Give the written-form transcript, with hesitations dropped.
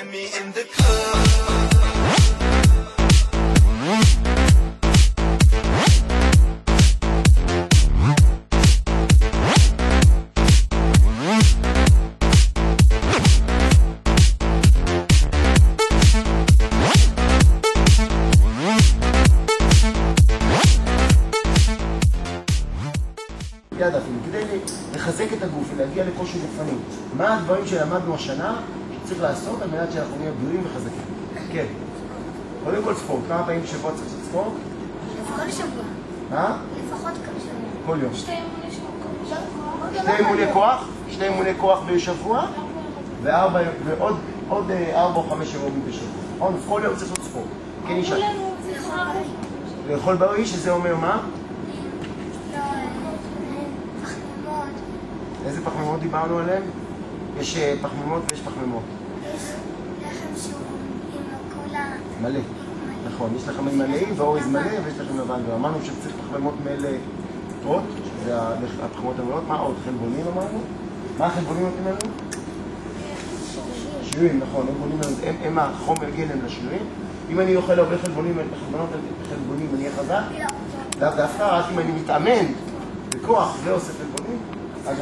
Find me in the club. יד אפילו, כדי לחזק את הגוף ולהגיע לכושר גופני. מה הדברים שלמדנו השנה שצריך לעשות על מנת שאנחנו נהיה בריאים וחזקים? כן. קודם כל ספורט. כמה פעמים בשבוע צריך לעשות ספורט? כל שבוע. מה? לפחות כל שבוע. כל יום. 2 אימוני שבוע. 2 אימוני כוח? 2 אימוני כוח בשבוע? ועוד 4 או 5 אימונים בשבוע. כל יום צריך לעשות ספורט. כן, אישה. לאכול בריא, שזה אומר מה? איזה פחמימות דיברנו עליהן? יש פחמימות ויש פחמימות. יש לחם שהוא עם קולה. מלא. נכון, יש לכם מלאים ואורז מלא ויש לכם לבן. ואמרנו שצריך פחמימות מלאות, שזה הפחמימות המלאות. מה עוד? חלבונים אמרנו? מה החלבונים נותנים לנו? שרירים, נכון. הם החומר גלם לשרירים. אם אני אוכל הרבה חלבונים, אני אהיה חזק? לא. דווקא רק אם אני מתאמן בכוח ואוסף חלבונים, אז